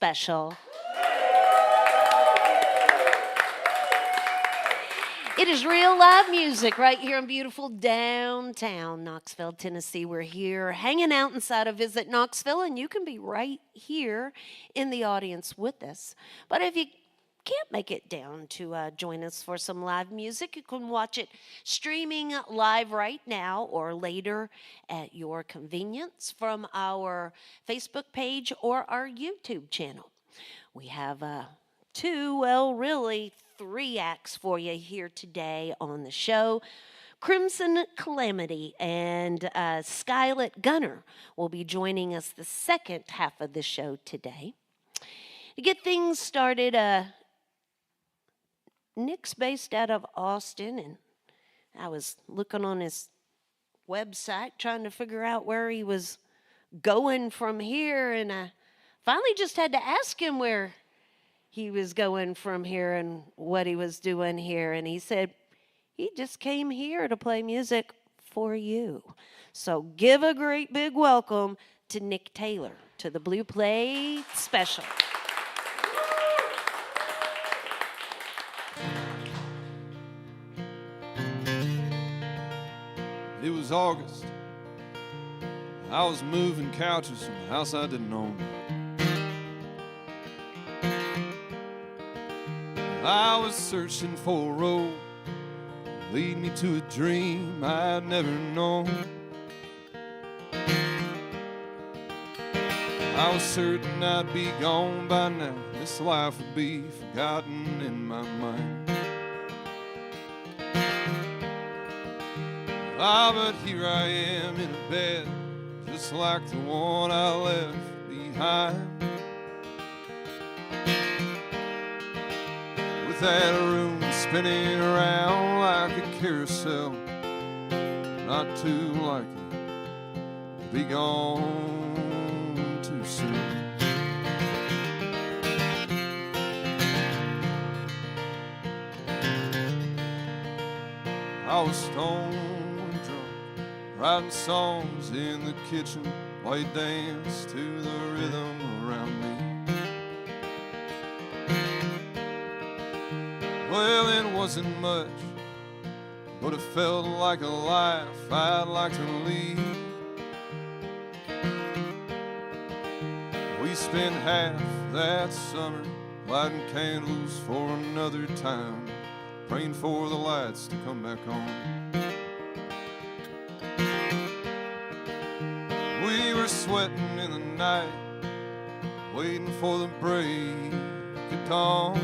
special. It is real live music right here in beautiful downtown Knoxville, Tennessee. We're here hanging out inside of Visit Knoxville, and you can be right here in the audience with us. But if you can't make it down to join us for some live music, you can watch it streaming live right now or later at your convenience from our Facebook page or our YouTube channel. We have three acts for you here today on the show. Crimson Calamity and Skylet Gunner will be joining us the second half of the show today. To get things started, Nick's based out of Austin, and I was looking on his website trying to figure out where he was going from here, and I finally just had to ask him where he was going from here and what he was doing here. And he said he just came here to play music for you. So give a great big welcome to Nick Taylor to the Blue Plate Special. It was August. I was moving couches from a house I didn't own. I was searching for a road to lead me to a dream I'd never known. I was certain I'd be gone by now. This life would be forgotten in my mind. Ah, but here I am in a bed just like the one I left behind. With that room spinning around like a carousel, not too likely to be gone too soon. I was stoned and drunk, writing songs in the kitchen while you danced to the rhythm around me. Well, it wasn't much, but it felt like a life I'd like to lead. We spent half that summer lighting candles for another time, praying for the lights to come back on. We were sweating in the night, waiting for the break of dawn.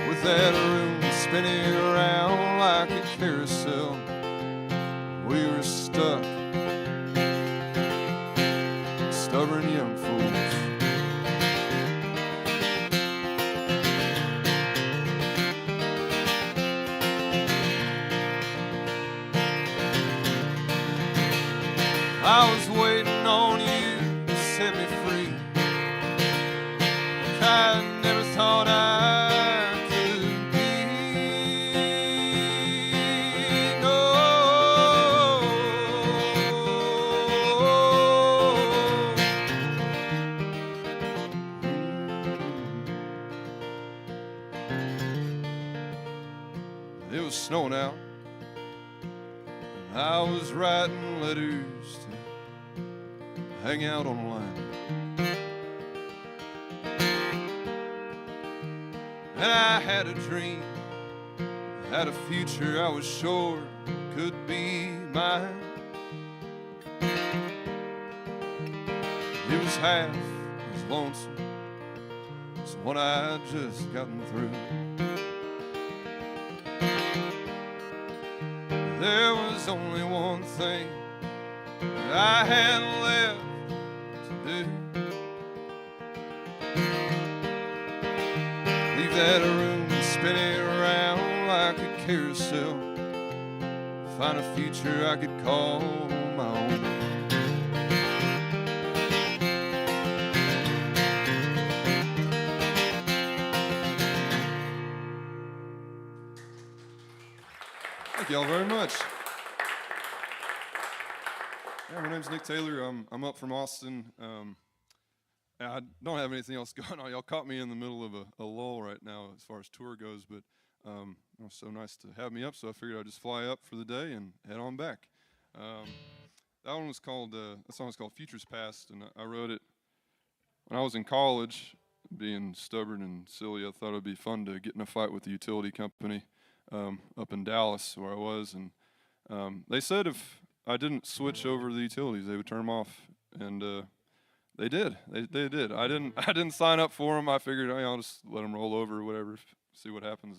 With that room spinning around like a carousel, we were stuck, stubborn young fools. I was waiting on you to set me free. I never thought I could be. No. It was snowing out, and I was writing letters to hang out on the line. And I had a dream, had a future I was sure could be mine. It was half as lonesome as what I had just gotten through. There was only one thing that I had left to do. Leave that room spinning around like a carousel, find a future I could call my own. Thank y'all very much. Yeah, my name's Nick Taylor. I'm up from Austin. I don't have anything else going on. Y'all caught me in the middle of a lull right now as far as tour goes, but it was so nice to have me up, so I figured I'd just fly up for the day and head on back. That one was called, that song was called Futures Past, and I wrote it when I was in college. Being stubborn and silly, I thought it would be fun to get in a fight with the utility company up in Dallas where I was, and they said if I didn't switch over to the utilities, they would turn them off, and they did. They did. I didn't. I didn't sign up for them. I figured, I'll just let them roll over or whatever, see what happens,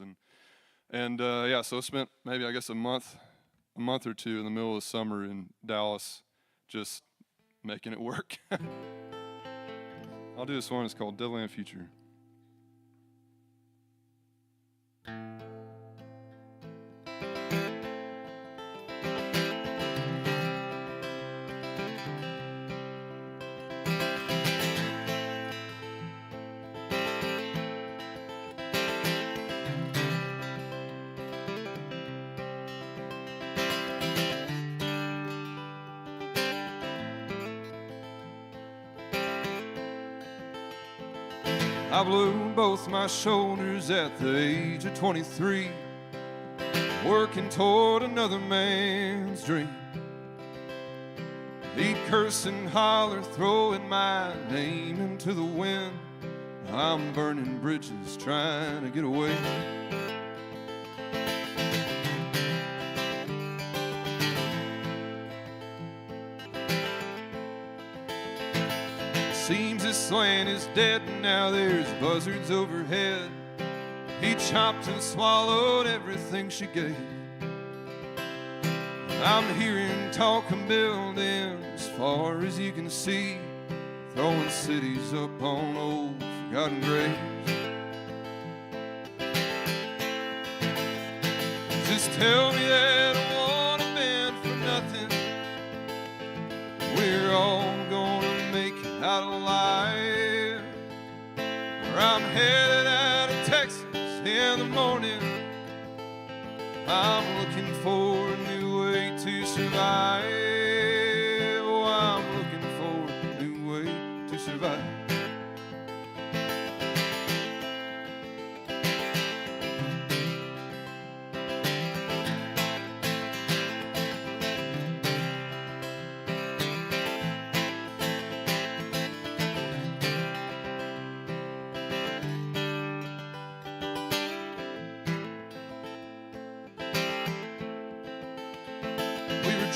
and yeah. So I spent maybe I guess a month or two in the middle of the summer in Dallas, just making it work. I'll do this one. It's called Deadland Future. I blew both my shoulders at the age of 23, working toward another man's dream. He'd curse and holler, throwing my name into the wind. I'm burning bridges, trying to get away. Seems this land is dead and now there's buzzards overhead. He chopped and swallowed everything she gave. I'm hearing talk and building as far as you can see, throwing cities up on old forgotten graves. Just tell me that I wanna bend for nothing. We're all gonna make it out alive. Or I'm headed out of Texas in the morning. I'm looking for a new way to survive. Oh, I'm looking for a new way to survive.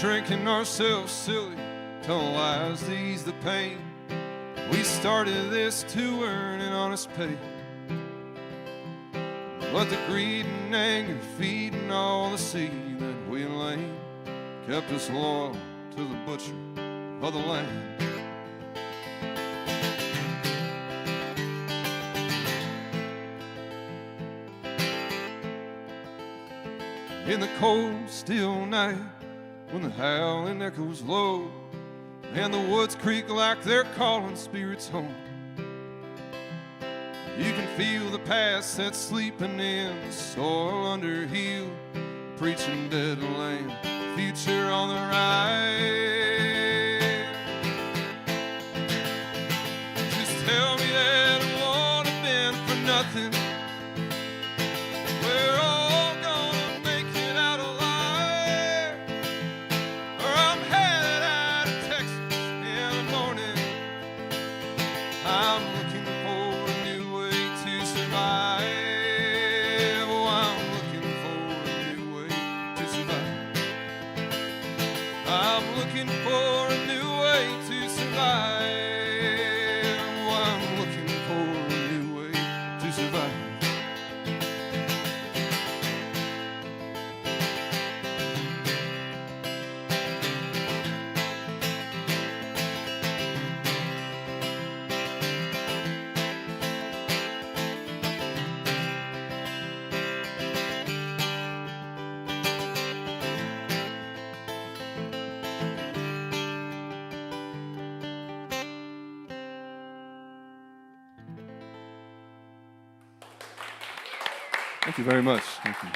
Drinking ourselves silly, telling lies to ease the pain. We started this to earn an honest pay, but the greed and anger feeding all the seed that we laid kept us loyal to the butcher of the land. In the cold, still night, when the howling echoes low and the woods creak like they're calling spirits home, you can feel the past that's sleeping in the soil under heel, preaching dead land, future on the rise. Just tell me that I wanna bend for nothing. We're all gonna make it out alive. Or I'm headed out of Texas in the morning. I'm looking for a new way to survive. Oh, I'm looking for a new way to survive. I'm looking for a new way to survive. Oh, I'm looking for a new way to survive. Thank you very much. Thank you.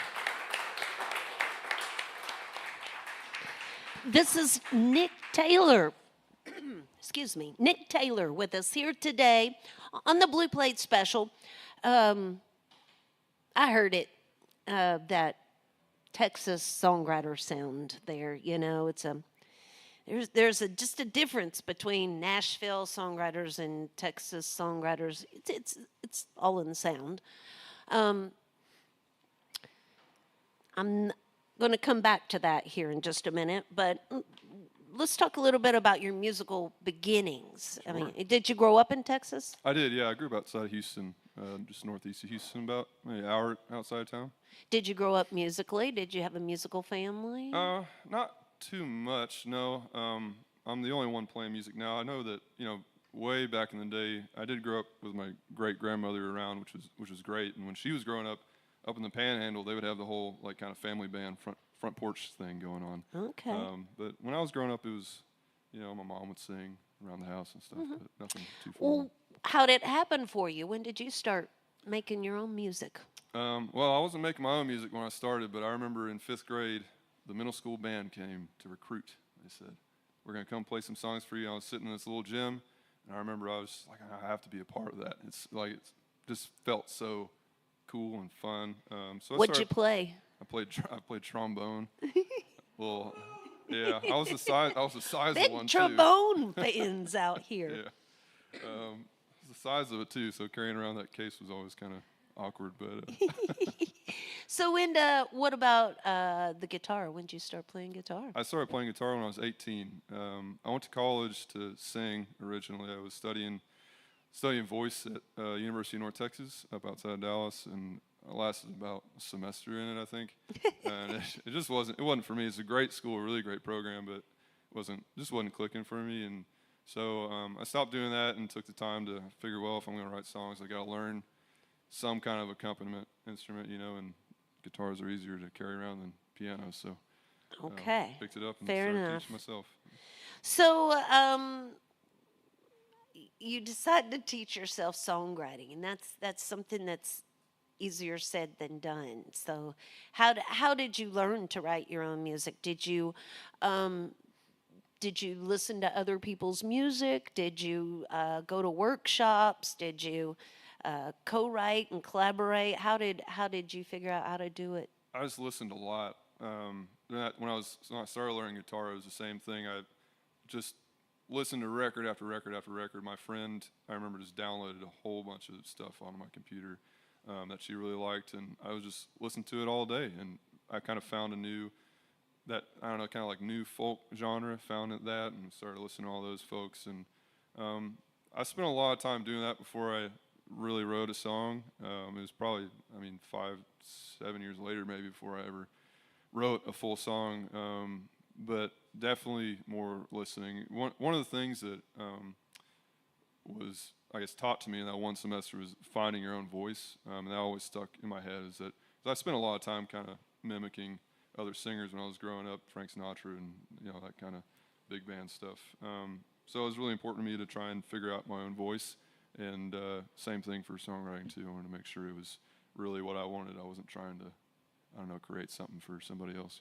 This is Nick Taylor. Excuse me, Nick Taylor with us here today on the Blue Plate Special. I heard it, that Texas songwriter sound there. You know, it's a just a difference between Nashville songwriters and Texas songwriters. It's all in the sound. I'm going to come back to that here in just a minute, but let's talk a little bit about your musical beginnings. I mean, did you grow up in Texas? I did, yeah. I grew up outside of Houston, just northeast of Houston, about maybe an hour outside of town. Did you grow up musically? Did you have a musical family? Not too much, no. I'm the only one playing music now. I know that, way back in the day, I did grow up with my great grandmother around, which was great. And when she was growing up in the Panhandle, they would have the whole like kind of family band front porch thing going on. Okay. But when I was growing up, it was, my mom would sing around the house and stuff, but nothing too formal. Well, how did it happen for you? When did you start making your own music? Well, I wasn't making my own music when I started, but I remember in 5th grade, the middle school band came to recruit. They said, "We're going to come play some songs for you." I was sitting in this little gym, and I remember I was like, I have to be a part of that. It's like, it just felt so cool and fun. What'd you play? I played trombone. Well, yeah, I was the size Big of one trombone fans out here. Yeah, the size of it too. So carrying around that case was always kind of awkward. But So what about the guitar? When did you start playing guitar? I started playing guitar when I was 18. I went to college to sing originally. I was studying voice at University of North Texas up outside of Dallas, and I lasted about a semester in it, I think. And it just wasn't for me. It's a great school, a really great program, but just wasn't clicking for me. And so I stopped doing that and took the time to figure, well, if I'm going to write songs, I got to learn some kind of accompaniment instrument, and guitars are easier to carry around than piano. So okay, picked it up and fair started enough. teaching myself. So you decided to teach yourself songwriting, and that's something that's easier said than done. So how did you learn to write your own music? Did you listen to other people's music? Did you go to workshops? Did you co-write and collaborate? How did you figure out how to do it? I just listened a lot. When I started learning guitar, it was the same thing. I just listened to record after record after record. My friend, I remember, just downloaded a whole bunch of stuff onto my computer that she really liked, and I was just listening to it all day. And I kind of found new folk genre. Found that and started listening to all those folks. And I spent a lot of time doing that before I really wrote a song. It was probably, 5-7 years later maybe before I ever wrote a full song. But definitely more listening. One of the things that was, I guess, taught to me in that one semester was finding your own voice. And that always stuck in my head, is that I spent a lot of time kind of mimicking other singers when I was growing up, Frank Sinatra and that kind of big band stuff. So it was really important to me to try and figure out my own voice. And same thing for songwriting too. I wanted to make sure it was really what I wanted. I wasn't trying to, create something for somebody else,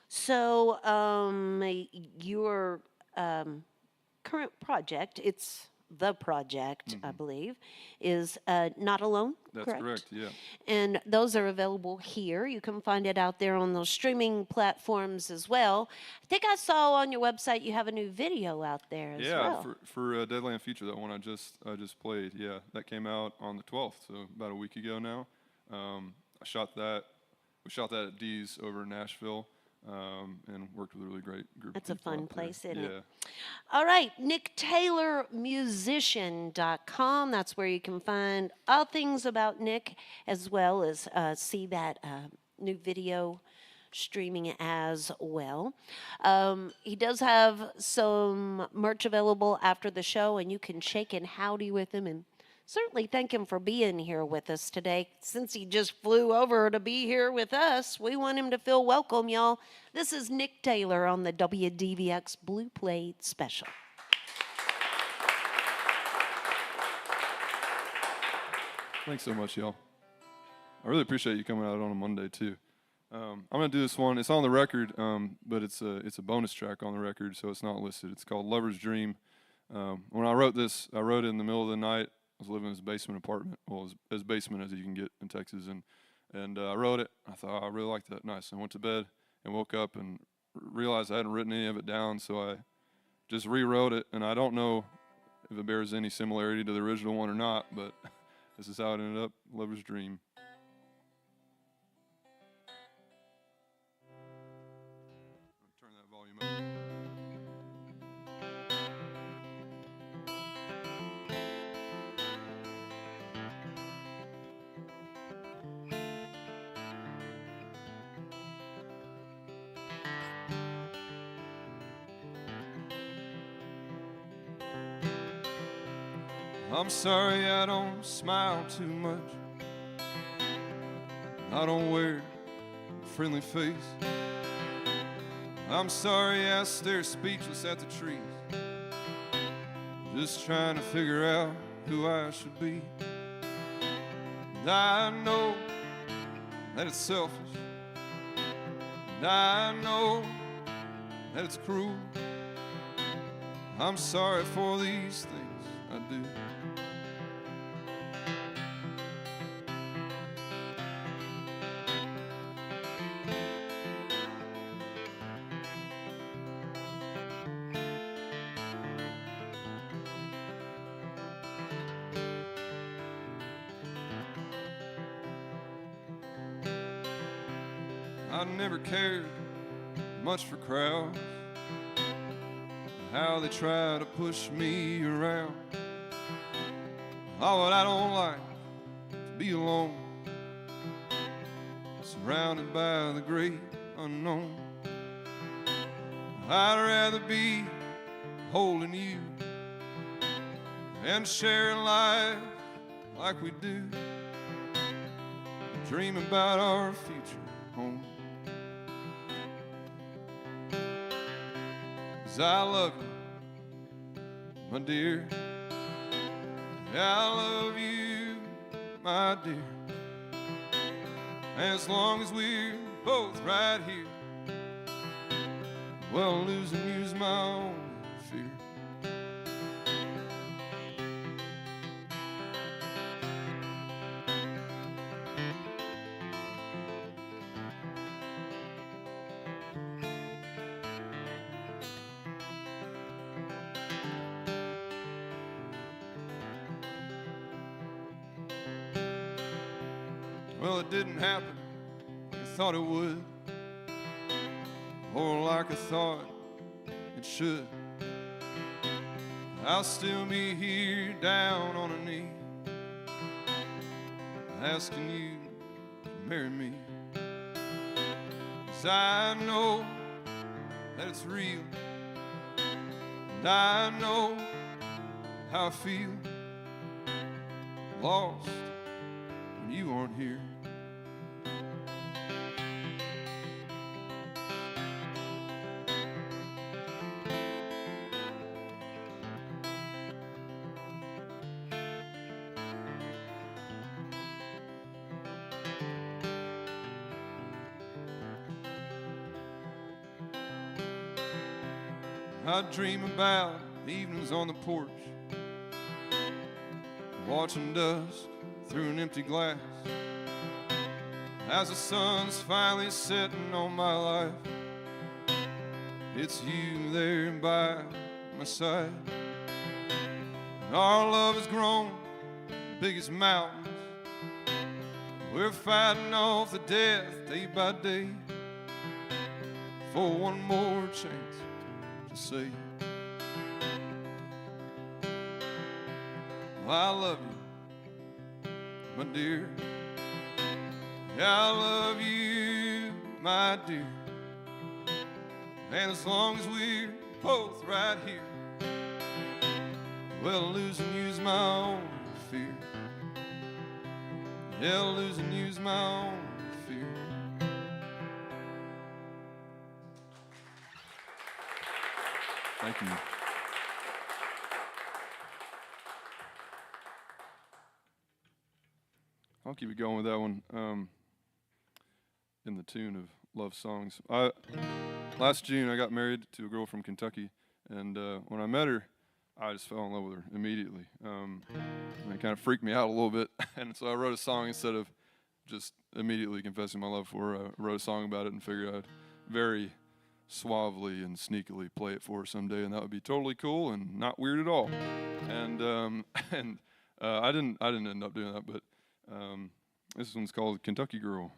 So your current project, it's the project, I believe, is Not Alone, That's correct? correct, yeah. And those are available here. You can find it out there on those streaming platforms as well. I think I saw on your website you have a new video out there as well. Yeah, for Deadland Future, that one I just played. Yeah, that came out on the 12th, so about a week ago now. I shot that. We shot that at Dee's over in Nashville. And worked with a really great group That's of people. a fun out there. place, isn't yeah. it? All right, NickTaylorMusician.com. That's where you can find all things about Nick, as well as see that new video streaming as well. He does have some merch available after the show, and you can shake and howdy with him and certainly thank him for being here with us today. Since he just flew over to be here with us, we want him to feel welcome, y'all. This is Nick Taylor on the WDVX Blue Plate Special. Thanks so much, y'all. I really appreciate you coming out on a Monday, too. I'm gonna do this one. It's on the record, but it's a bonus track on the record, so it's not listed. It's called "Lover's Dream." When I wrote this, I wrote it in the middle of the night. I was living in this basement apartment, well, as basement as you can get in Texas, and I wrote it. I thought, oh, I really liked that. Nice. I went to bed and woke up and realized I hadn't written any of it down, so I just rewrote it. And I don't know if it bears any similarity to the original one or not, but this is how it ended up. "Lover's Dream." Turn that volume up. I'm sorry I don't smile too much. I don't wear a friendly face. I'm sorry I stare speechless at the trees, just trying to figure out who I should be. And I know that it's selfish, and I know that it's cruel. I'm sorry for these things I do. I never cared much for crowds, how they try to push me around. Oh, but I don't like to be alone, surrounded by the great unknown. I'd rather be holding you and sharing life like we do, dream about our future home. 'Cause I love you, my dear. I love you, my dear. And as long as we're both right here, well, losing you's my only fear. Well, it didn't happen like I thought it would, or like I thought it should. I'll still be here down on a knee, asking you to marry me. 'Cause I know that it's real, and I know how I feel, lost when you aren't here. I dream about evenings on the porch, watching dust through an empty glass, as the sun's finally setting on my life. It's you there by my side. Our love has grown big as mountains. We're fighting off the death day by day for one more chance to say, I love you, my dear. I love you, my dear. And as long as we're both right here, well, losing you's my only fear. Yeah, losing you's my only fear. Thank you. I'll keep it going with that one. in the tune of love songs. Last June, I got married to a girl from Kentucky, and when I met her, I just fell in love with her immediately. And it kind of freaked me out a little bit, and so I wrote a song instead of just immediately confessing my love for her. I wrote a song about it and figured I'd very suavely and sneakily play it for her someday, and that would be totally cool and not weird at all. And I didn't end up doing that, but this one's called Kentucky Girl.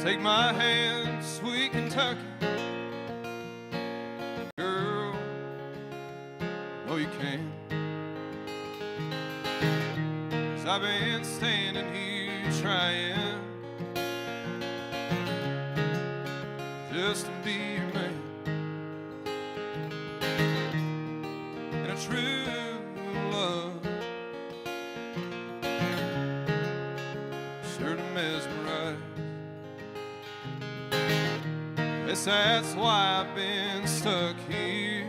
Take my hand, sweet Kentucky girl, no you can't, 'cause I've been standing here trying just to be your man, and a true love sure to mesmerize. Guess that's why I've been stuck here,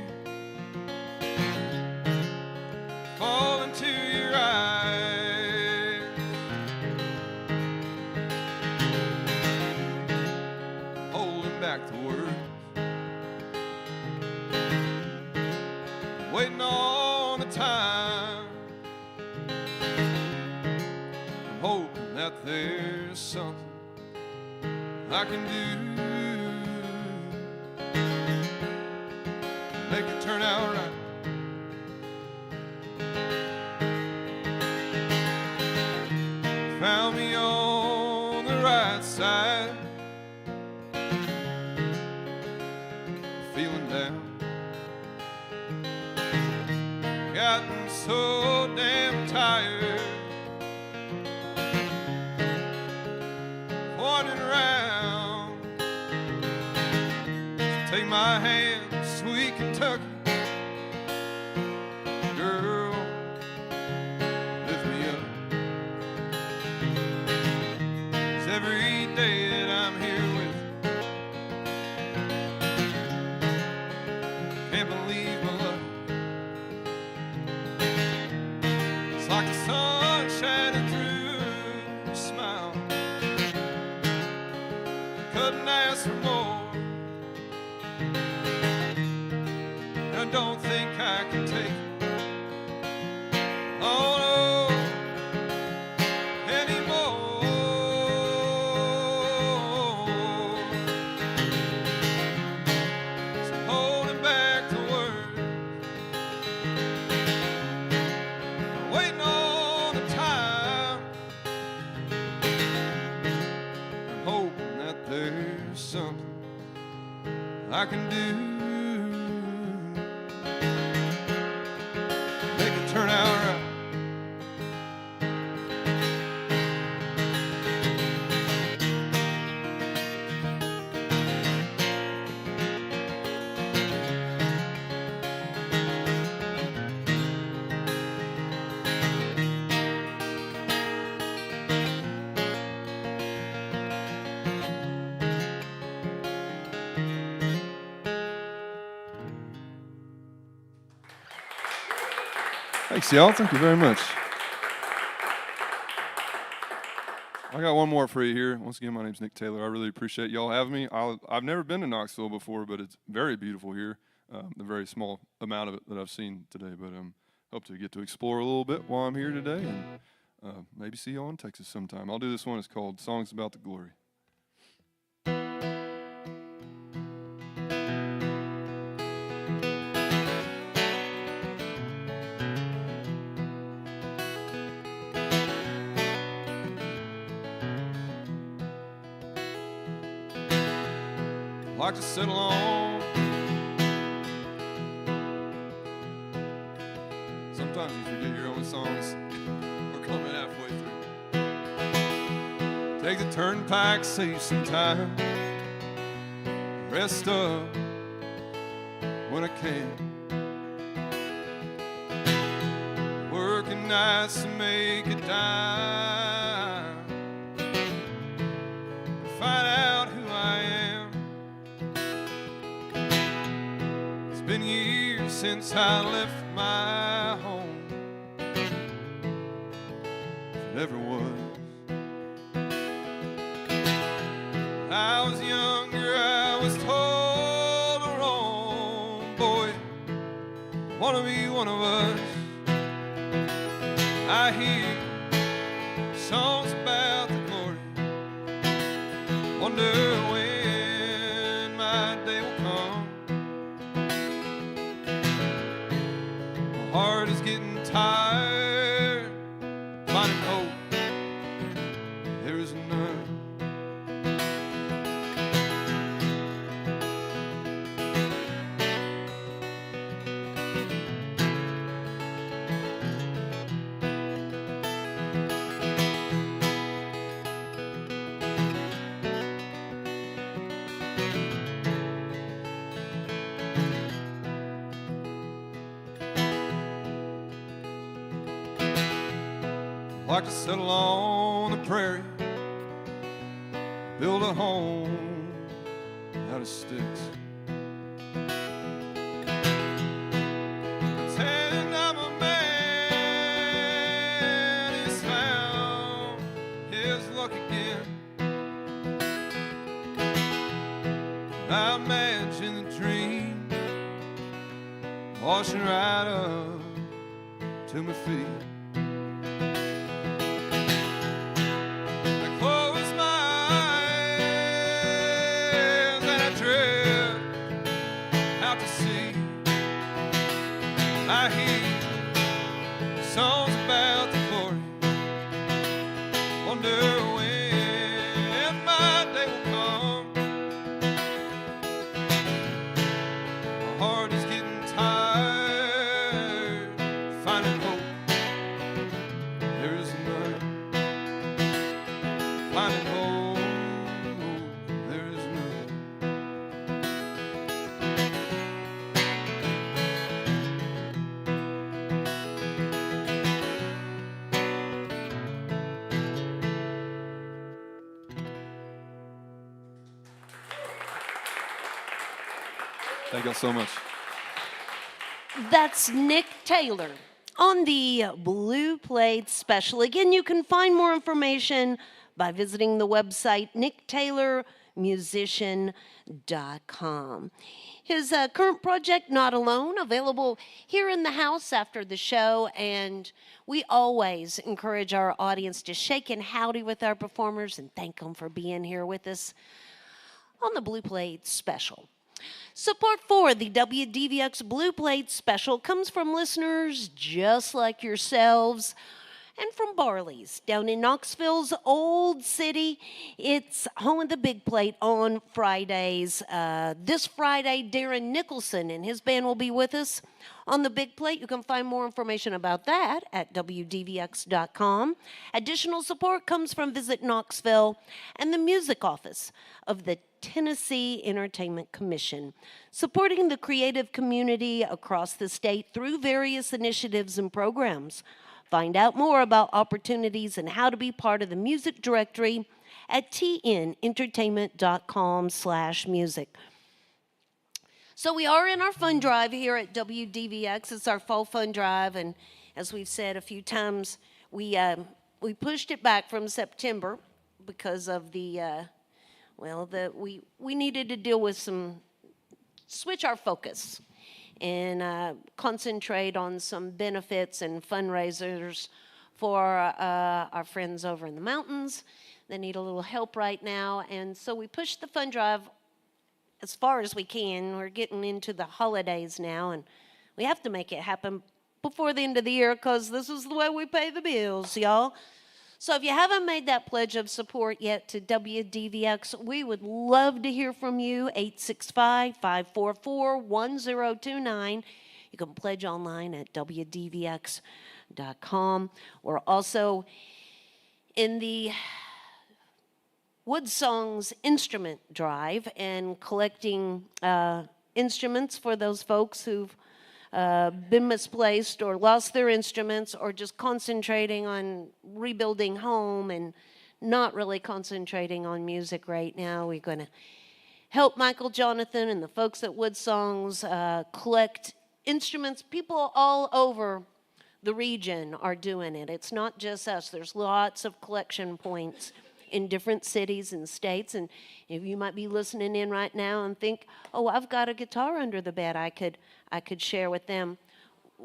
falling to your eyes, holding back the words, waiting on the time, I'm hoping that there's something I can do, make it turn out right. Found me on the right side, feeling down, gotten so damn tired, wandering around. Take my hand, sweet Kentucky girl, lift me up. 'Cause every day that I'm here with you, can't believe my luck. It's like the sun shining through your smile, couldn't ask for more. I don't think I can take it, oh no, anymore. So holding back the words, waiting on the time, I'm hoping that there's something I can do, turn out right. Thanks, y'all. Thank you very much. I got one more for you here. Once again, my name's Nick Taylor. I really appreciate y'all having me. I've never been to Knoxville before, but it's very beautiful here. The very small amount of it that I've seen today, but hope to get to explore a little bit while I'm here today, and maybe see y'all in Texas sometime. I'll do this one. It's called Songs About the Glory. Like to sit alone. Sometimes you forget your own songs. We're coming halfway through. Take the turnpike, save some time. Rest up when I can. nights to make a dime, find out who I am. It's been years since I left my home. It never was. I was younger, I was told to roam. Boy, wanna be one of us. I hear songs about the glory. Wonder when my day will come. My heart is getting tired, finding hope. There is none. Like to settle on the prairie, build a home out of sticks. Pretend I'm a man who's found his luck again. I imagine the dream washing right up to my feet. I hear songs about the glory. Wonder when my day will come. My heart is getting tired, finding hope. There is none. Finding hope, there is none. Thank y'all so much. That's Nick Taylor on the Blue Plate Special. Again, you can find more information by visiting the website nicktaylormusician.com. His current project, Not Alone, available here in the house after the show, and we always encourage our audience to shake and howdy with our performers and thank them for being here with us on the Blue Plate Special. Support for the WDVX Blue Plate Special comes from listeners just like yourselves and from Barley's down in Knoxville's Old City. It's home of the Big Plate on Fridays. This Friday, Darren Nicholson and his band will be with us on the Big Plate. You can find more information about that at WDVX.com. Additional support comes from Visit Knoxville and the music office of the Tennessee Entertainment Commission, supporting the creative community across the state through various initiatives and programs. Find out more about opportunities and how to be part of the music directory at tnentertainment.com/music. So we are in our fund drive here at WDVX. It's our fall fund drive, and as we've said a few times, we pushed it back from September because of the we needed to deal with switch our focus and concentrate on some benefits and fundraisers for our friends over in the mountains. They need a little help right now, and so we pushed the fund drive as far as we can. We're getting into the holidays now, and we have to make it happen before the end of the year because this is the way we pay the bills, y'all. So if you haven't made that pledge of support yet to WDVX, we would love to hear from you, 865-544-1029. You can pledge online at WDVX.com. We're also in the Wood Songs Instrument Drive and collecting instruments for those folks who've been misplaced or lost their instruments or just concentrating on rebuilding home and not really concentrating on music right now. We're going to help Michael Jonathan and the folks at Wood Songs collect instruments. People all over the region are doing it. It's not just us. There's lots of collection points in different cities and states. And if you might be listening in right now and think, oh, I've got a guitar under the bed I could share with them.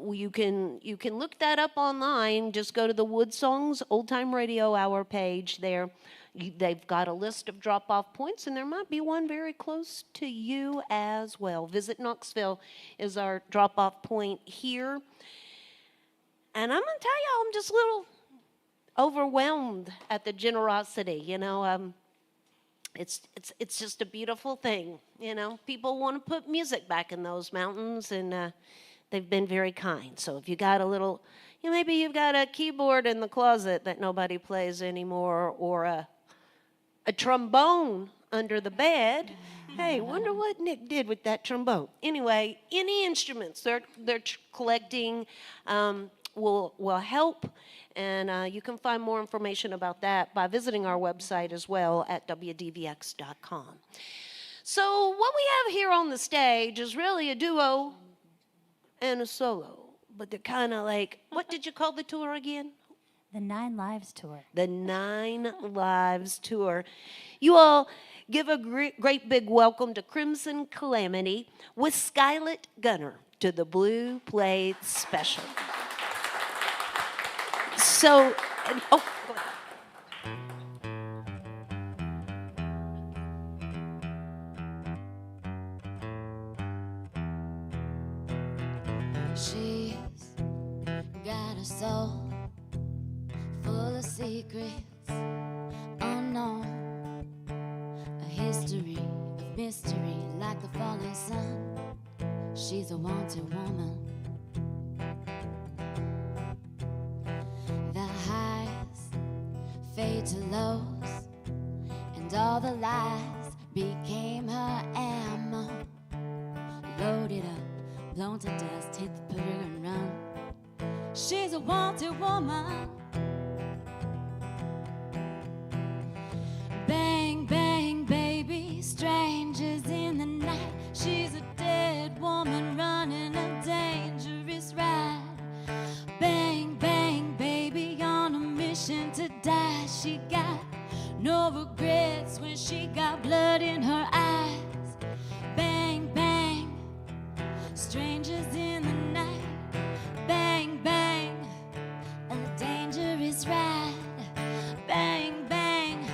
You can look that up online. Just go to the Wood Songs Old Time Radio Hour page there. They've got a list of drop-off points, and there might be one very close to you as well. Visit Knoxville is our drop-off point here. And I'm going to tell y'all, I'm just a little overwhelmed at the generosity. You know, it's just a beautiful thing. You know, people want to put music back in those mountains, and they've been very kind. So if you got a little, you know, maybe you've got a keyboard in the closet that nobody plays anymore, or a trombone under the bed. Hey, wonder what Nick did with that trombone. Anyway, any instruments they're collecting will help, and you can find more information about that by visiting our website as well at WDVX.com. So what we have here on the stage is really a duo and a solo, but they're kind of like, what did you call the tour again? The 9 Lives Tour. The 9 Lives Tour. You all give a great big welcome to Crimson Calamity with Skylet Gunner to the Blue Plate Special. So, oh, go ahead. She's got a soul full of secrets unknown, a history of mystery like the falling sun. She's a wanted woman. The highs fade to lows, and all the lies became her ammo. Loaded up, blown to dust, hit the trigger and run. She's a wanted woman. Bang, bang, baby, strangers in the night. She's a dead woman running a dangerous ride. Bang, bang, baby, on a mission to die. She got no regrets when she got blood in her eyes. Bang, bang, strangers in the night. Bang, bang, a dangerous ride. Bang, bang,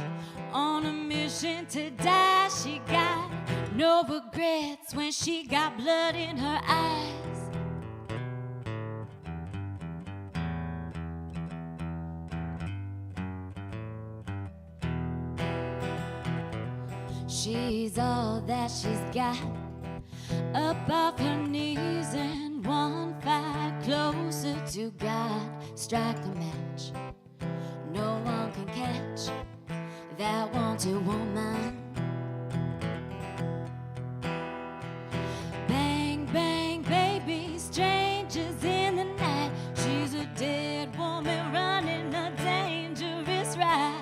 on a mission to die. She got no regrets when she got blood in her eyes. She's all that she's got, up off her knees and one fight closer to God. Strike a match, no one can catch that wanted woman. Bang, bang, baby, strangers in the night. She's a dead woman running a dangerous ride.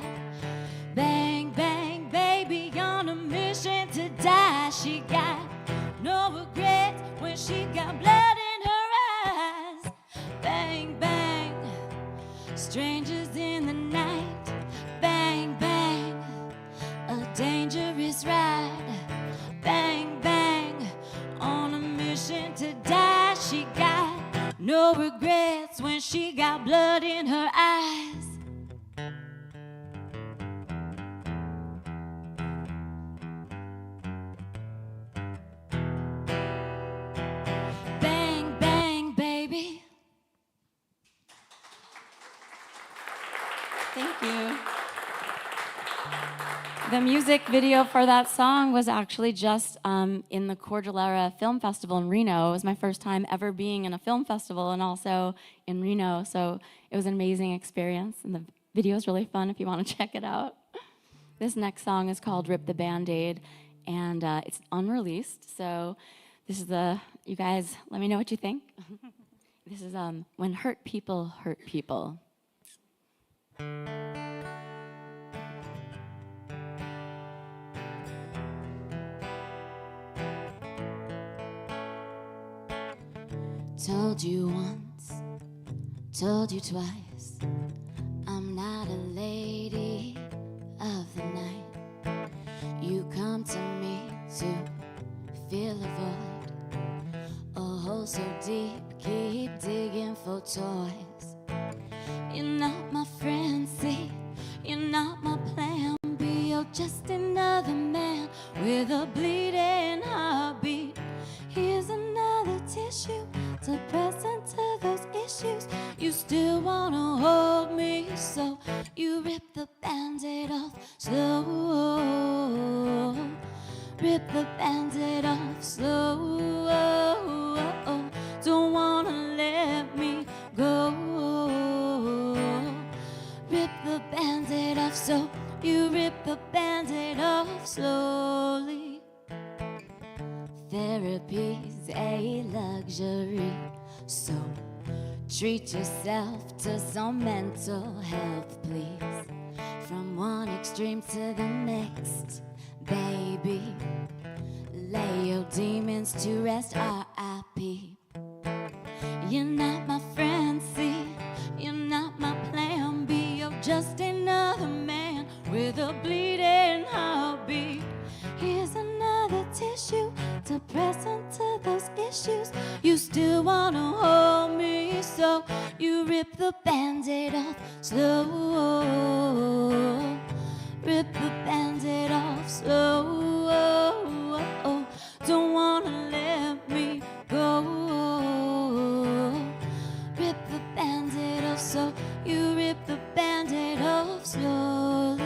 Bang, bang, baby, on a mission to die. She got no regrets when she got blood in her eyes. Bang, bang, strangers in the night. Bang, bang, a dangerous ride. Bang, bang, on a mission to die. She got no regrets when she got blood in her eyes. Bang, bang, baby. Thank you. The music video for that song was actually just in the Cordillera Film Festival in Reno. It was my first time ever being in a film festival and also in Reno, so it was an amazing experience, and the video is really fun if you want to check it out. This next song is called Rip the Band-Aid, and it's unreleased, so This is you guys, let me know what you think. This is When Hurt People Hurt People. Told you once, told you twice, I'm not a lady of the night. You come to me to fill a void, a hole so deep, keep digging for toys. You're not my friend, see, you're not my plan B. You're just another man with a bleeding heartbeat. Here's another tissue to press into those issues. You still wanna hold me, so you rip the Band-Aid off slow. Rip the Band-Aid off slow. Don't wanna let me go. Rip the Band-Aid off, so you rip the Band-Aid off slowly. Therapy's a luxury, so treat yourself to some mental health, please. From one extreme to the next, baby. Lay your demons to rest, R.I.P. You're not my friend, see, you're not my plan B. You're just another man with a bleeding heartbeat. Here's another tissue to press into those issues. You still wanna hold me, so you rip the Band-Aid off slow. Rip the Band-Aid off slow. Don't wanna let me go. Rip the Band-Aid off, so you rip the Band-Aid off slowly.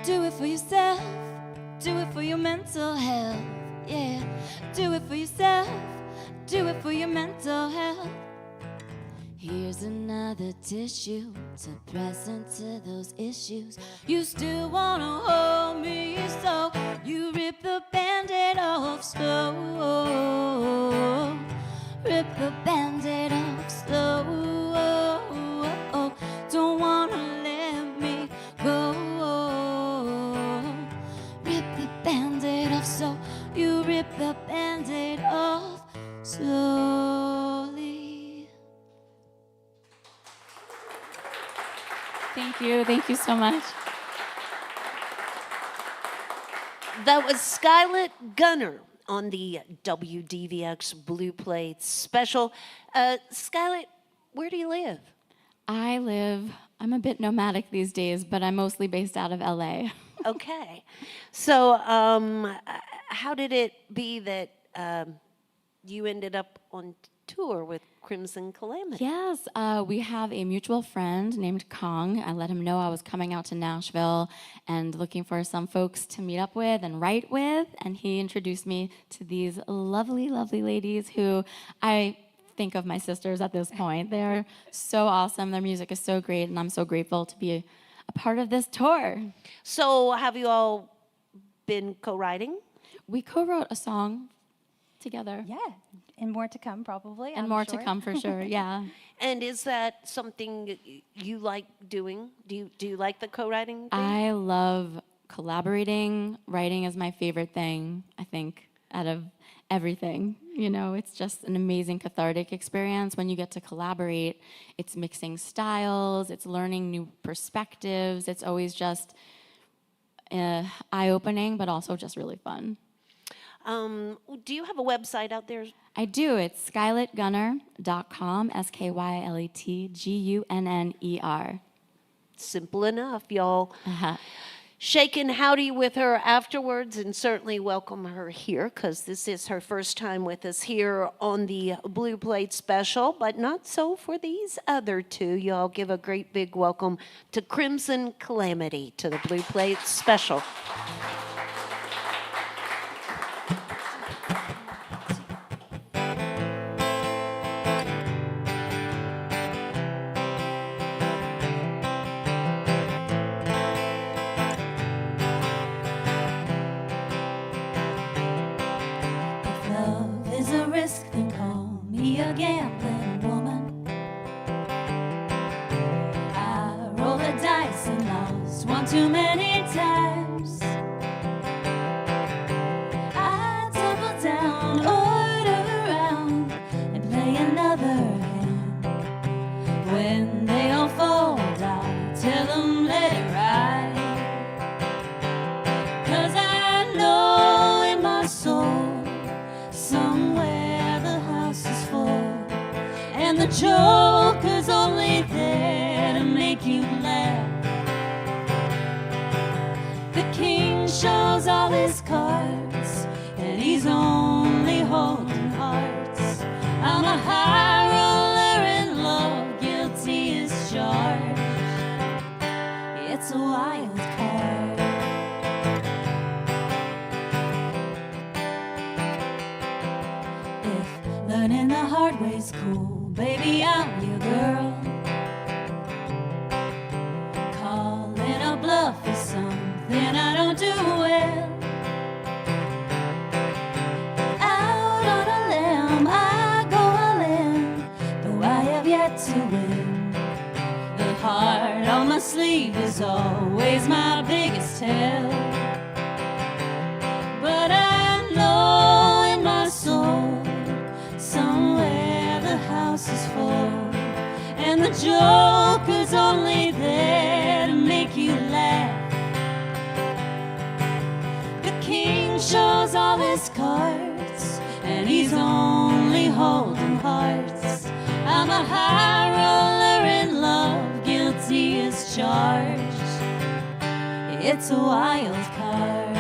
Do it for yourself, do it for your mental health, yeah. Do it for yourself, do it for your mental health. Here's another tissue to press into those issues. You still wanna hold me, so you rip the Band-Aid off slow. Rip the Band-Aid off slow. Don't wanna let me go. Rip the Band-Aid off, so you rip the Band-Aid off slowly. Thank you so much. That was Skylet Gunner on the WDVX Blue Plate special. Skylet, where do you live? I'm a bit nomadic these days, but I'm mostly based out of LA. Okay. So, how did it be that you ended up on tour with Crimson Calamity? Yes, we have a mutual friend named Kong. I let him know I was coming out to Nashville and looking for some folks to meet up with and write with, and he introduced me to these lovely, lovely ladies who I think of my sisters at this point. They're so awesome. Their music is so great, and I'm so grateful to be a part of this tour. So, have you all been co-writing? We co-wrote a song together. Yeah, and more to come probably. And I'm more sure. to come for sure, yeah. And is that something you like doing? Do you like the co-writing thing? I love collaborating. Writing is my favorite thing, I think, out of everything. You know, it's just an amazing cathartic experience when you get to collaborate. It's mixing styles, it's learning new perspectives. It's always just eye-opening, but also just really fun. Do you have a website out there? I do. It's skyletgunner.com, SKYLETGUNNER. Simple enough, y'all. Uh-huh. Shake and howdy with her afterwards, and certainly welcome her here, because this is her first time with us here on the Blue Plate special, but not so for these other two. Y'all give a great big welcome to Crimson Calamity to the Blue Plate special. risk, then call me a gambling woman. I rolled the dice and lost one too many times. I double down, order around, and play another hand. When they all fold, I'll tell them let it ride. 'Cause I know in my soul somewhere the house is full, and the joker's only there to make you laugh. The king shows all his cards, and he's only holding hearts. I'm a high roller in love, guilty as charged. It's a wild card. If learning the hard way's cool, baby, I'm your girl. Calling a bluff is something I don't do well. Out on a limb, I go all in, though I have yet to win. The heart on my sleeve is always my biggest tell. But I know in my soul somewhere the house is full, and the joker's only there to make you laugh. The king shows all his cards, and he's only holding hearts. I'm a high roller in love, guilty as charged. It's a wild card.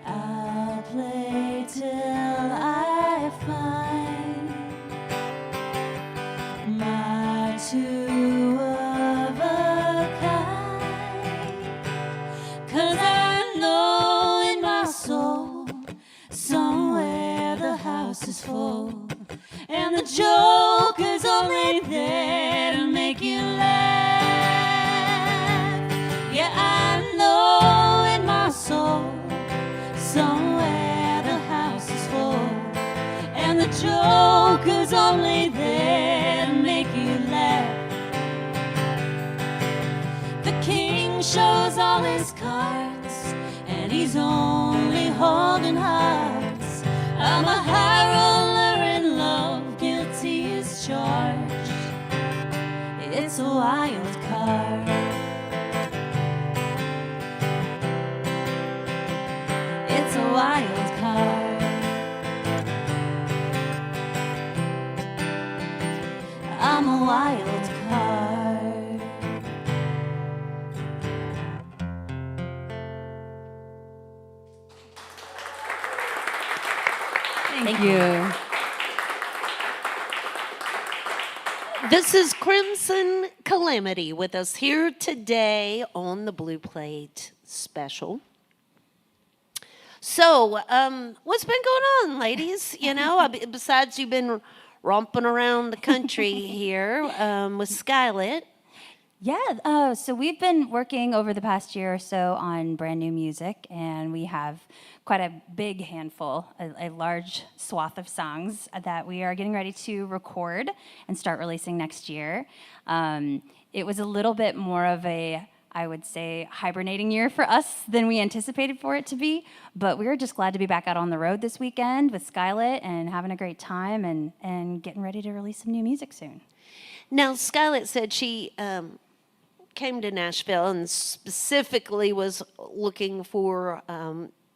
I'll play till I find my two of a kind. 'Cause I know in my soul somewhere the house is full, and the joker's only there to make you laugh. Yeah, I know in my soul somewhere the house is full, and the joker's only there to make you laugh. The king shows all his cards, and he's only holding hearts. I'm a high roller in love, guilty as charged. It's a wild card. It's a wild card. I'm a wild card. Thank you. This is Crimson Calamity with us here today on the Blue Plate Special. So, what's been going on, ladies? You know, besides you've been romping around the country here with Skylet. Yeah, so we've been working over the past year or so on brand new music, and we have quite a big handful, a large swath of songs that we are getting ready to record and start releasing next year. It was a little bit more of a, I would say, hibernating year for us than we anticipated for it to be, but we were just glad to be back out on the road this weekend with Skylet and having a great time and getting ready to release some new music soon. Now, Skylet said she came to Nashville and specifically was looking for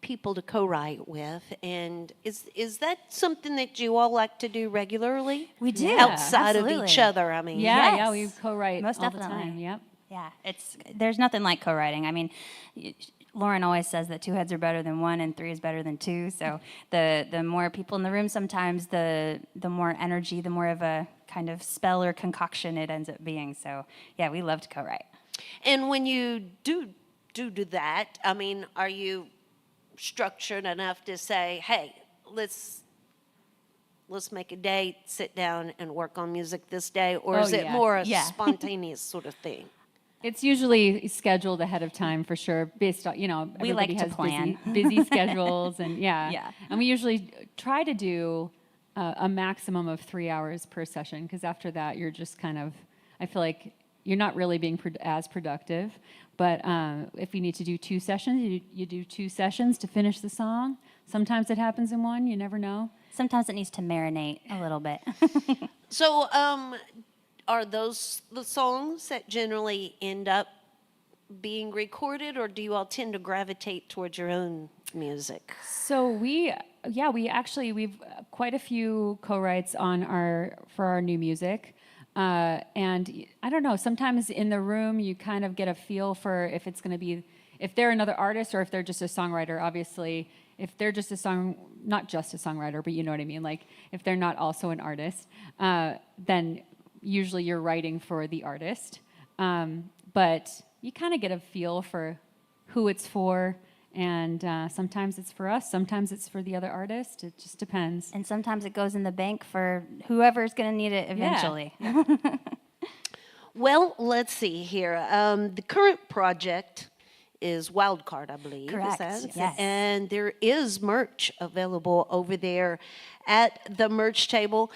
people to co-write with. And is that something that you all like to do regularly? We do. Outside of each absolutely. other, I mean. Yeah, Yes. we co-write Most all the definitely. time. Yep. Yeah, there's nothing like co-writing. I mean, Lauren always says that 2 heads are better than 1 and 3 is better than 2. So the more people in the room, sometimes the more energy, the more of a kind of spell or concoction it ends up being. So yeah, we love to co-write. And when you do that, I mean, are you structured enough to say, hey, let's make a date, sit down and work on music this day? Or is it more a Yeah. spontaneous sort of thing? It's usually scheduled ahead of time for sure, based on, We like everybody to has plan. busy schedules, and Yeah. And we usually try to do a maximum of 3 hours per session, because after that, you're just kind of, I feel like you're not really being as productive. But if you need to do 2 sessions, you do 2 sessions to finish the song. Sometimes it happens in one, you never know. Sometimes it needs to marinate a little bit. So, are those the songs that generally end up being recorded, or do you all tend to gravitate towards your own music? So we've quite a few co-writes for our new music. And I don't know, sometimes in the room you kind of get a feel for if it's going to be, if they're another artist or if they're just a songwriter. Obviously, if they're just not just a songwriter, but you know what I mean, like if they're not also an artist, then usually you're writing for the artist. But you kind of get a feel for who it's for, and sometimes it's for us, sometimes it's for the other artist. It just depends. And sometimes it goes in the bank for whoever's going to need it eventually. Well, let's see here. The current project is Wildcard, I believe. Correct, Is that? yes. And there is merch available over there at the merch table.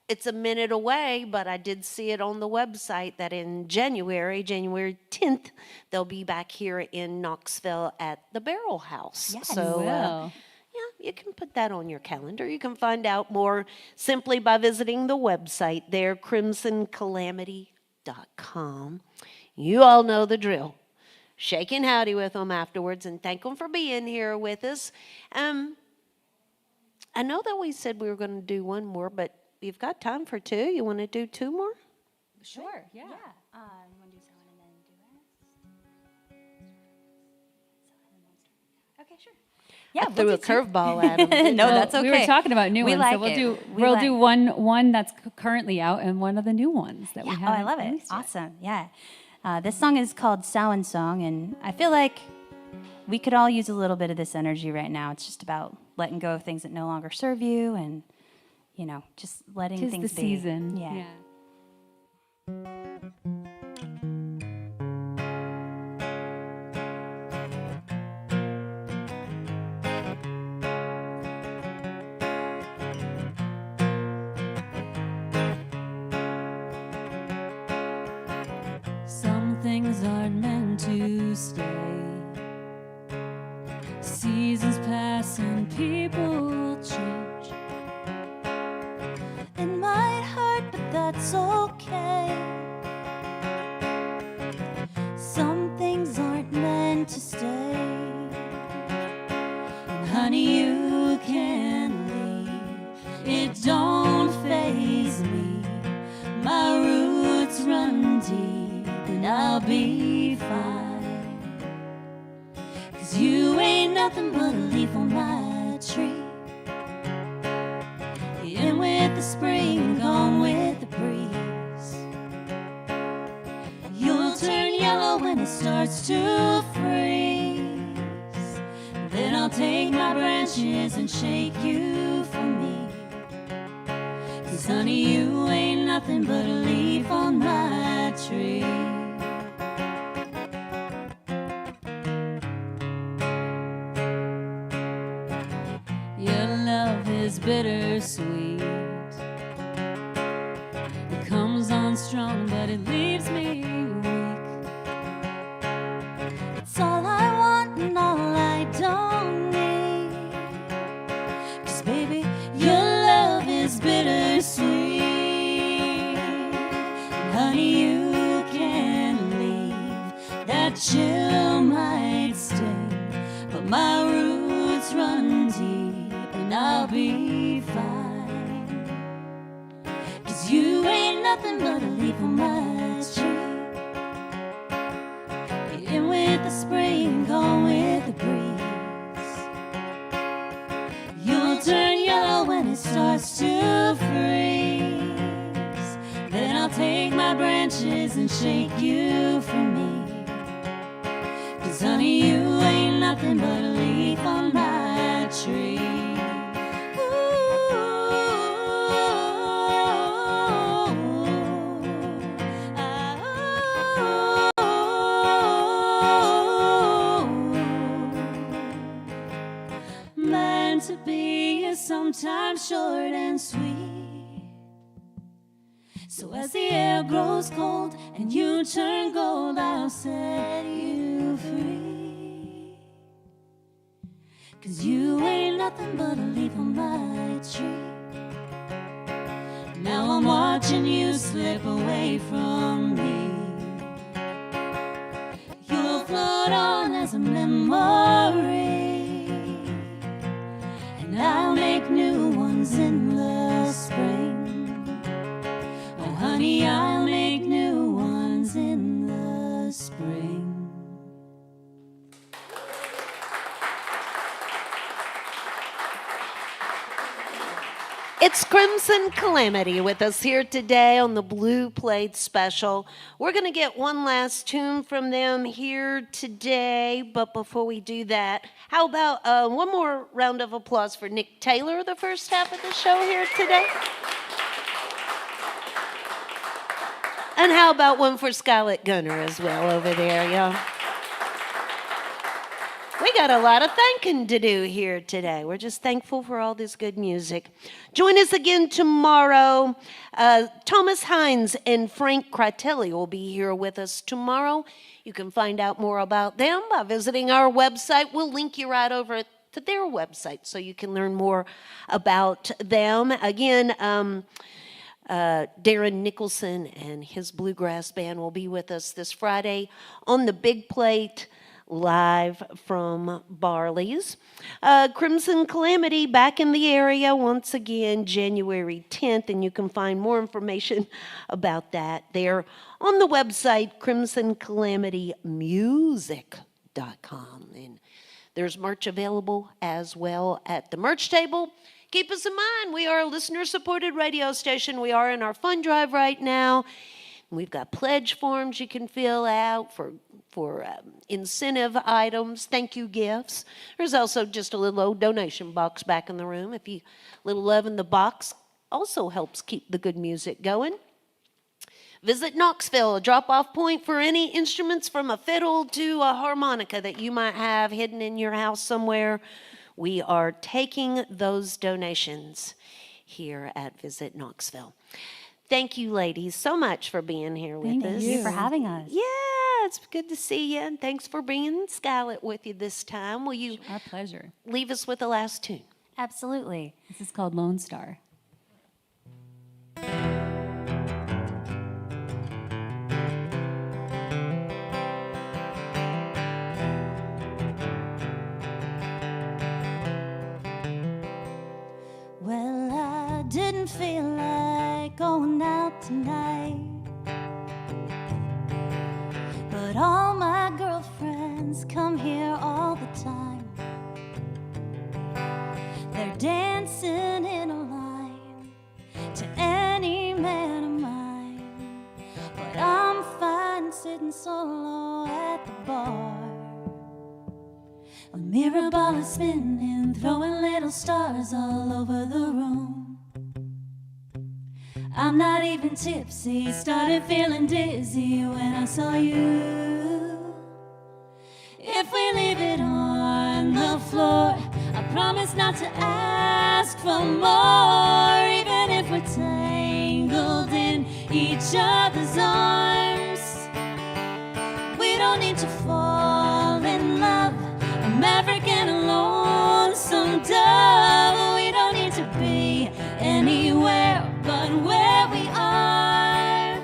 It's a minute away, but I did see it on the website that in January 10th, they'll be back here in Knoxville at the Barrel House. Yes. So, Well, yeah, you can put that on your calendar. You can find out more simply by visiting the website there, crimsoncalamity.com. You all know the drill. Shake and howdy with them afterwards and thank them for being here with us. I know that we said we were going to do one more, but you've got time for 2. You want to do 2 more? sure, yeah. You want to do someone and then duets? Okay, sure. Yeah, I threw a curveball at him. No, that's okay. We were talking about new We ones, so like it. we'll do one that's currently out and one of the new ones that we Oh, have. I love it. Awesome. Yeah. This song is called Samhain Song, and I feel like we could all use a little bit of this energy right now. It's just about letting go of things that no longer serve you and, just letting 'Tis things the be. season. Yeah. Some things aren't meant to stay. Seasons pass and people change. It might hurt, but that's okay. Some things aren't meant to stay. And honey, you can leave. It don't faze me. My roots run deep and I'll be fine. 'Cause you ain't nothing but a leaf on my tree. In with the spring, gone with the breeze. You'll turn yellow when it starts to freeze. Then I'll take my branches and shake you for me. 'Cause honey, you ain't nothing but a leaf on my tree. Your love is bittersweet. It comes on strong, but it leaves me weak. It's all I want and all I don't need. 'Cause baby, your love is bittersweet. And honey, you can leave. That chill might sting, but my roots run deep and I'll be fine. 'Cause you ain't nothing but a leaf on my tree. In with the spring, gone with the breeze. You'll turn yellow when it starts to freeze. Then I'll take my branches and shake you for me. 'Cause honey, you ain't nothing but a leaf on my tree. Ooh, to be is sometimes short and sweet. So as the air grows cold and you turn gold, I'll set you free. 'Cause you ain't nothing but a leaf on my tree. Now I'm watching you slip away from me. You'll float on as a memory, and I'll make new ones in the spring. Oh honey, I'll make new ones in the spring. It's Crimson Calamity with us here today on the Blue Plate Special. We're going to get one last tune from them here today, but before we do that, how about one more round of applause for Nick Taylor, the first half of the show here today? And how about one for Skylet Gunner as well over there, y'all? We got a lot of thanking to do here today. We're just thankful for all this good music. Join us again tomorrow. Thomas Hines and Frank Critelli will be here with us tomorrow. You can find out more about them by visiting our website. We'll link you right over to their website so you can learn more about them. Again, Darren Nicholson and his bluegrass band will be with us this Friday on the Big Plate, live from Barley's. Crimson Calamity back in the area once again January 10th, and you can find more information about that there on the website crimsoncalamitymusic.com. And there's merch available as well at the merch table. Keep us in mind, we are a listener-supported radio station. We are in our fund drive right now. We've got pledge forms you can fill out for incentive items, thank you gifts. There's also just a little old donation box back in the room. If you little love in the box also helps keep the good music going. Visit Knoxville, a drop-off point for any instruments from a fiddle to a harmonica that you might have hidden in your house somewhere. We are taking those donations here at Visit Knoxville. Thank you, ladies, so much for being here with us. Thank you for having us. Yeah, it's good to see you, and thanks for bringing Skylet with you this time. Will you Our pleasure. leave us with the last tune? Absolutely. This is called Lone Star. Well, I didn't feel like going out tonight, but all my girlfriends come here all the time. They're dancing in a line to any man of mine, but I'm fine sitting solo at the bar. A mirror ball is spinning, throwing little stars all over the room. I'm not even tipsy, started feeling dizzy when I saw you. If we leave it on the floor, I promise not to ask for more. Even if we're tangled in each other's arms, we don't need to fall in love. A maverick and a lonesome dove. We don't need to be anywhere but where we are.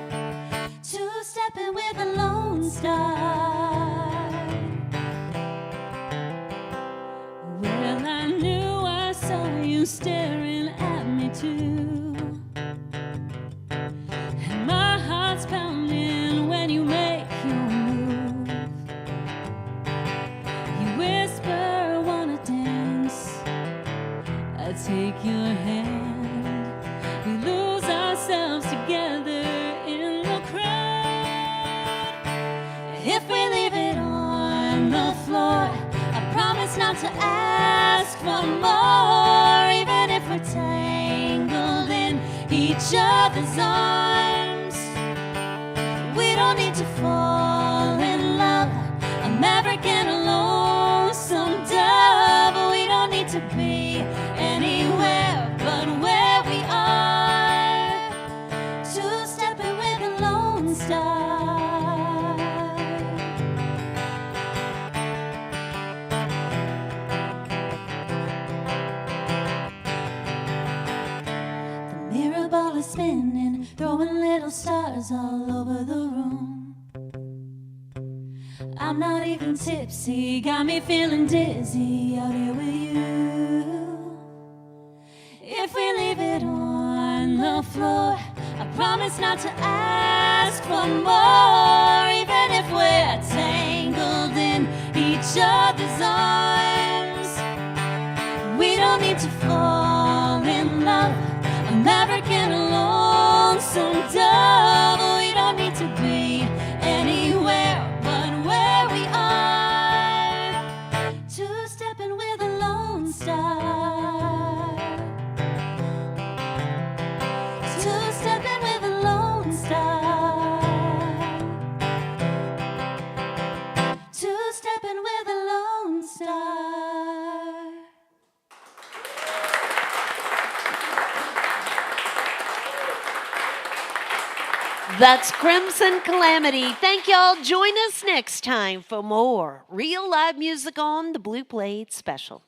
Two-stepping with a lone star. Well, I knew I saw you staring at me too, and my heart's pounding when you make your move. Whisper, wanna dance? I take your hand. We lose ourselves together in the crowd. If we leave it on the floor, I promise not to ask for more. Even if we're tangled in each other's arms, we don't need to fall in love. A maverick and a lonesome dove. We don't need to be anywhere but where we are. Two-stepping with a lone star. The mirror ball is spinning, throwing little stars all over the room. I'm not even tipsy, got me feeling dizzy out here with you. If we leave it on the floor, I promise not to ask for more. Even if we're tangled in each other's arms, we don't need to fall in love. American lonesome dove. We don't need to be anywhere but where we are. Two-stepping with a lone star. Two-stepping with a lone star. Two-stepping with a lone star. That's Crimson Calamity. Thank y'all. Join us next time for more real live music on the Blue Plate Special.